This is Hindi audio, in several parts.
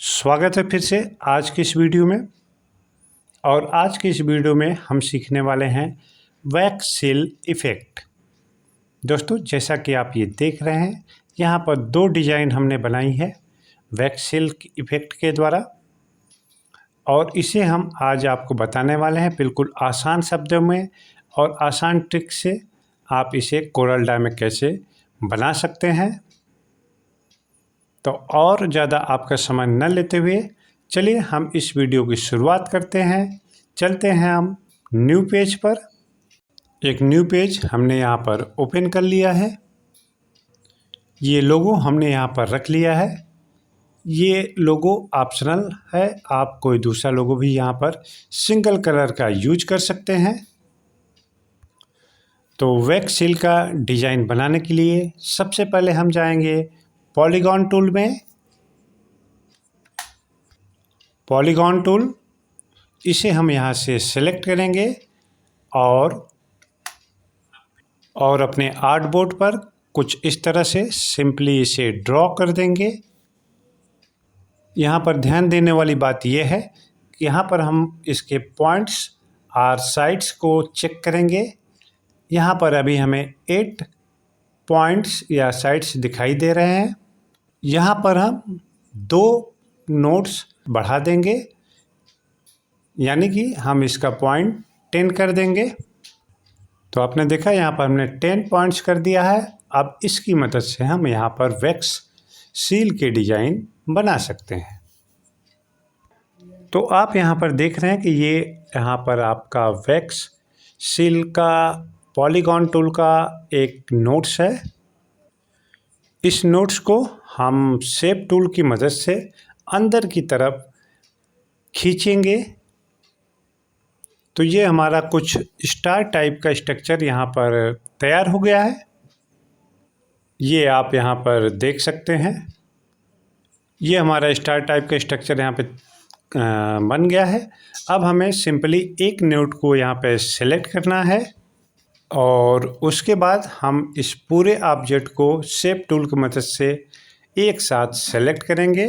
स्वागत है फिर से आज की इस वीडियो में। और आज की इस वीडियो में हम सीखने वाले हैं वैक्स सील इफ़ेक्ट। दोस्तों, जैसा कि आप ये देख रहे हैं, यहाँ पर दो डिज़ाइन हमने बनाई है वैक्स सील इफ़ेक्ट के द्वारा, और इसे हम आज आपको बताने वाले हैं बिल्कुल आसान शब्दों में और आसान ट्रिक से आप इसे कोरल ड्रा में कैसे बना सकते हैं। तो और ज़्यादा आपका समय न लेते हुए चलिए हम इस वीडियो की शुरुआत करते हैं। चलते हैं हम न्यू पेज पर। एक न्यू पेज हमने यहाँ पर ओपन कर लिया है। ये लोगो हमने यहाँ पर रख लिया है। ये लोगो ऑप्शनल है, आप कोई दूसरा लोगो भी यहाँ पर सिंगल कलर का यूज कर सकते हैं। तो वैक्स सील का डिज़ाइन बनाने के लिए सबसे पहले हम जाएंगे पॉलीगॉन टूल में। पॉलीगॉन टूल, इसे हम यहाँ से सेलेक्ट करेंगे और अपने आर्टबोर्ड पर कुछ इस तरह से सिंपली इसे ड्रॉ कर देंगे। यहाँ पर ध्यान देने वाली बात यह है कि यहाँ पर हम इसके पॉइंट्स और साइड्स को चेक करेंगे। यहाँ पर अभी हमें 8 पॉइंट्स या साइड्स दिखाई दे रहे हैं। यहाँ पर हम 2 नोट्स बढ़ा देंगे, यानी कि हम इसका पॉइंट 10 कर देंगे। तो आपने देखा यहाँ पर हमने 10 पॉइंट्स कर दिया है। अब इसकी मदद से हम यहाँ पर वैक्स सील के डिज़ाइन बना सकते हैं। तो आप यहाँ पर देख रहे हैं कि ये यहाँ पर आपका वैक्स सील का पॉलीगॉन टूल का एक नोट्स है। इस नोट्स को हम शेप टूल की मदद से अंदर की तरफ खींचेंगे तो ये हमारा कुछ स्टार टाइप का स्ट्रक्चर यहाँ पर तैयार हो गया है। ये आप यहाँ पर देख सकते हैं। ये हमारा स्टार टाइप का स्ट्रक्चर यहाँ पे बन गया है। अब हमें सिंपली एक नोट को यहाँ पे सेलेक्ट करना है और उसके बाद हम इस पूरे ऑब्जेक्ट को शेप टूल की मदद से एक साथ सेलेक्ट करेंगे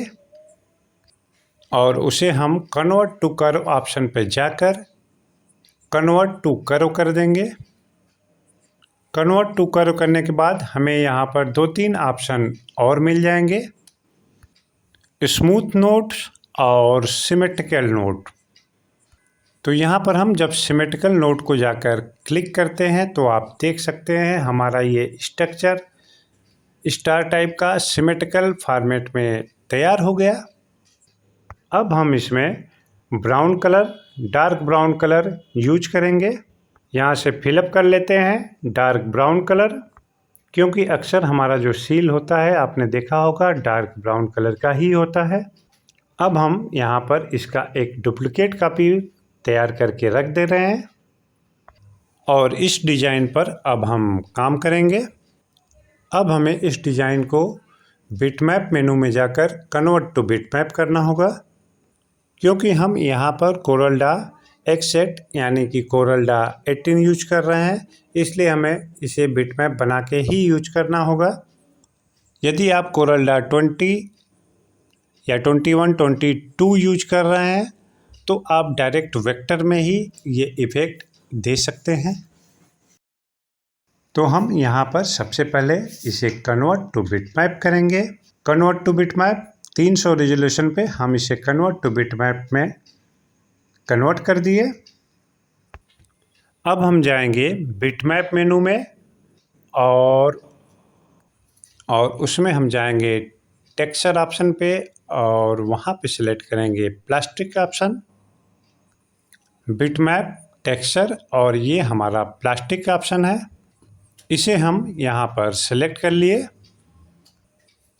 और उसे हम कन्वर्ट टू कर्व ऑप्शन पे जाकर कन्वर्ट टू कर्व कर देंगे। कन्वर्ट टू कर्व करने के बाद हमें यहाँ पर 2-3 ऑप्शन और मिल जाएंगे, स्मूथ नोट और सिमेट्रिकल नोट। तो यहाँ पर हम जब सिमेट्रिकल नोट को जाकर क्लिक करते हैं तो आप देख सकते हैं हमारा ये स्ट्रक्चर स्टार टाइप का सिमेट्रिकल फॉर्मेट में तैयार हो गया। अब हम इसमें brown colour, dark brown colour use करेंगे। यहाँ से फिलअप कर लेते हैं डार्क ब्राउन कलर, क्योंकि अक्सर हमारा जो सील होता है आपने देखा होगा डार्क ब्राउन कलर का ही होता है। अब हम यहाँ पर इसका एक डुप्लीकेट कॉपी तैयार करके रख दे रहे हैं और इस डिज़ाइन पर अब हम काम करेंगे। अब हमें इस डिज़ाइन को बिटमैप मेनू में जाकर कन्वर्ट टू बिटमैप करना होगा, क्योंकि हम यहाँ पर कोरल ड्रा एक्सेट यानी कि कोरल ड्रा 18 यूज कर रहे हैं, इसलिए हमें इसे बिटमैप बना के ही यूज करना होगा। यदि आप कोरल ड्रा 20 या 21, 22 यूज कर रहे हैं तो आप डायरेक्ट वेक्टर में ही ये इफ़ेक्ट दे सकते हैं। तो हम यहाँ पर सबसे पहले इसे कन्वर्ट टू बिटमैप करेंगे। कन्वर्ट टू बिटमैप 300 रेजोल्यूशन पे हम इसे कन्वर्ट टू बिटमैप में कन्वर्ट कर दिए। अब हम जाएंगे बिटमैप मेनू में और उसमें हम जाएंगे टेक्सचर ऑप्शन पे और वहाँ पे सिलेक्ट करेंगे प्लास्टिक ऑप्शन, बिटमैप टेक्सचर, और ये हमारा प्लास्टिक ऑप्शन है। इसे हम यहाँ पर सिलेक्ट कर लिए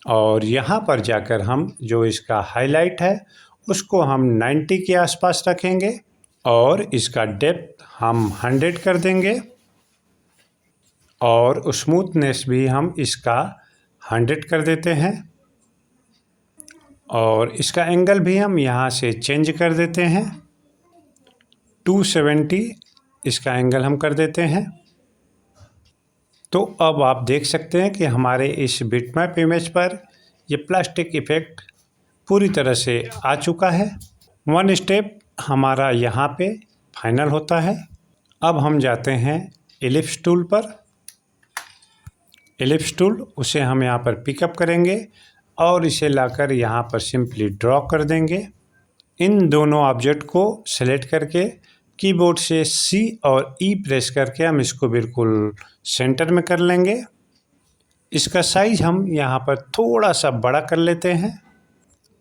और यहाँ पर जाकर हम जो इसका हाईलाइट है उसको हम 90 के आसपास रखेंगे और इसका डेप्थ हम 100 कर देंगे और स्मूथनेस भी हम इसका 100 कर देते हैं और इसका एंगल भी हम यहाँ से चेंज कर देते हैं, 270 इसका एंगल हम कर देते हैं। तो अब आप देख सकते हैं कि हमारे इस बिटमैप इमेज पर ये प्लास्टिक इफ़ेक्ट पूरी तरह से आ चुका है। वन स्टेप हमारा यहाँ पे फाइनल होता है। अब हम जाते हैं एलिप्स टूल पर। एलिप्स टूल उसे हम यहाँ पर पिकअप करेंगे और इसे लाकर यहाँ पर सिंपली ड्रॉ कर देंगे। इन दोनों ऑब्जेक्ट को सेलेक्ट करके कीबोर्ड से C और E प्रेस करके हम इसको बिल्कुल सेंटर में कर लेंगे। इसका साइज हम यहाँ पर थोड़ा सा बड़ा कर लेते हैं।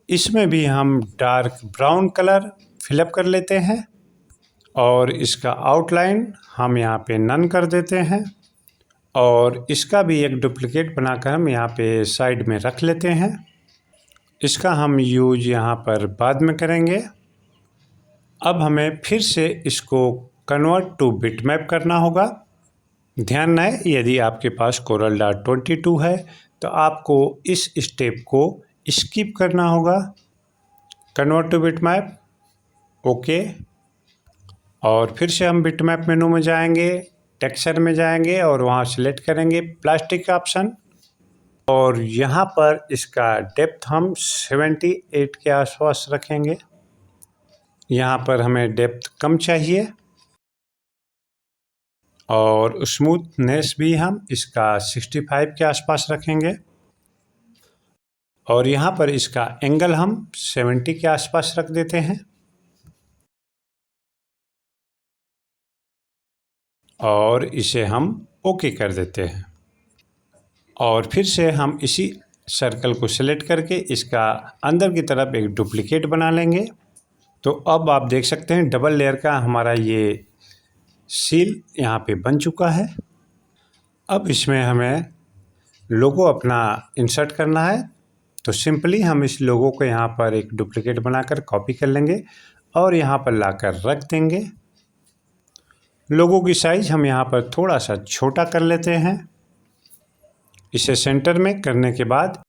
इसमें भी हम डार्क ब्राउन कलर फिलअप कर लेते हैं और इसका आउटलाइन हम यहाँ पे नन कर देते हैं और इसका भी एक डुप्लीकेट बनाकर हम यहाँ पे साइड में रख लेते हैं। इसका हम यूज यहाँ पर बाद में करेंगे। अब हमें फिर से इसको कन्वर्ट टू बिटमैप करना होगा। ध्यान रहे, यदि आपके पास कोरल ड्रॉ 22 है तो आपको इस स्टेप को स्किप करना होगा। Convert to bitmap, okay. और फिर से हम बिटमैप मेनू में जाएंगे, टेक्सचर में जाएंगे और वहाँ सेलेक्ट करेंगे प्लास्टिक का ऑप्शन और यहाँ पर इसका डेप्थ हम 78 के आसपास रखेंगे। यहाँ पर हमें डेप्थ कम चाहिए और स्मूथनेस भी हम इसका 65 के आसपास रखेंगे और यहाँ पर इसका एंगल हम 70 के आसपास रख देते हैं और इसे हम ओके कर देते हैं। और फिर से हम इसी सर्कल को सिलेक्ट करके इसका अंदर की तरफ एक डुप्लीकेट बना लेंगे। तो अब आप देख सकते हैं डबल लेयर का हमारा ये सील यहाँ पे बन चुका है। अब इसमें हमें लोगो अपना इंसर्ट करना है तो सिंपली हम इस लोगो को यहाँ पर एक डुप्लीकेट बनाकर कॉपी कर लेंगे और यहाँ पर लाकर रख देंगे। लोगो की साइज हम यहाँ पर थोड़ा सा छोटा कर लेते हैं। इसे सेंटर में करने के बाद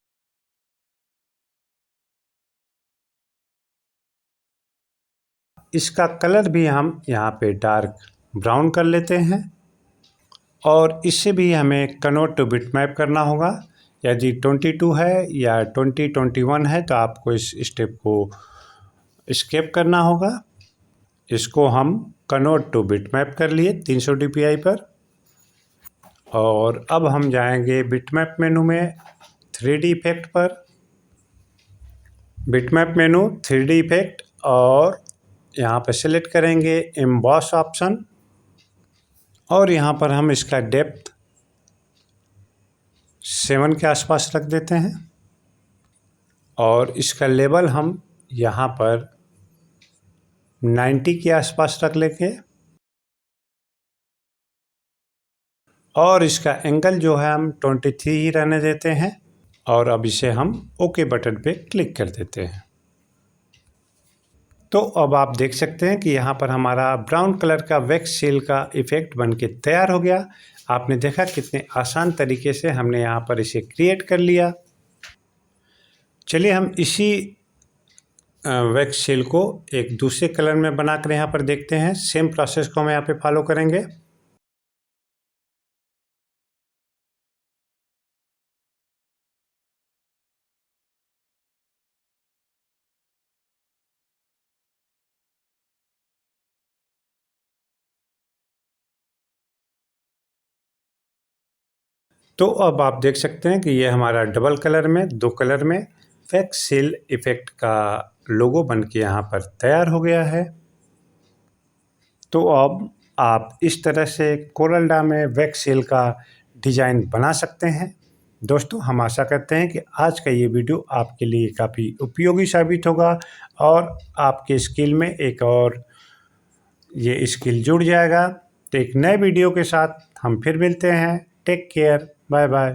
इसका कलर भी हम यहाँ पे डार्क ब्राउन कर लेते हैं और इसे भी हमें कन्वर्ट टू बिटमैप करना होगा। यदि 22 है या 21 है तो आपको इस स्टेप को स्किप करना होगा। इसको हम कन्वर्ट टू बिटमैप कर लिए 300 dpi पर और अब हम जाएंगे बिटमैप मेनू में 3D इफेक्ट पर। बिटमैप मेनू 3D इफेक्ट और यहाँ पर सेलेक्ट करेंगे एम्बॉस ऑप्शन और यहाँ पर हम इसका डेप्थ 7 के आसपास रख देते हैं और इसका लेवल हम यहाँ पर 90 के आसपास रख लेंगे और इसका एंगल जो है हम 23 ही रहने देते हैं और अब इसे हम ओके बटन पे क्लिक कर देते हैं। तो अब आप देख सकते हैं कि यहाँ पर हमारा ब्राउन कलर का वैक्स सील का इफ़ेक्ट बनके तैयार हो गया। आपने देखा कितने आसान तरीके से हमने यहाँ पर इसे क्रिएट कर लिया। चलिए हम इसी वैक्स सील को एक दूसरे कलर में बनाकर यहाँ पर देखते हैं। सेम प्रोसेस को हम यहाँ पे फॉलो करेंगे। तो अब आप देख सकते हैं कि ये हमारा डबल कलर में, दो कलर में वैक्स सील इफ़ेक्ट का लोगो बन के यहाँ पर तैयार हो गया है। तो अब आप इस तरह से कोरल ड्रॉ में वैक्स सील का डिज़ाइन बना सकते हैं। दोस्तों, हम आशा करते हैं कि आज का ये वीडियो आपके लिए काफ़ी उपयोगी साबित होगा और आपके स्किल में एक और ये स्किल जुड़ जाएगा। तो एक नए वीडियो के साथ हम फिर मिलते हैं। Take care, bye bye.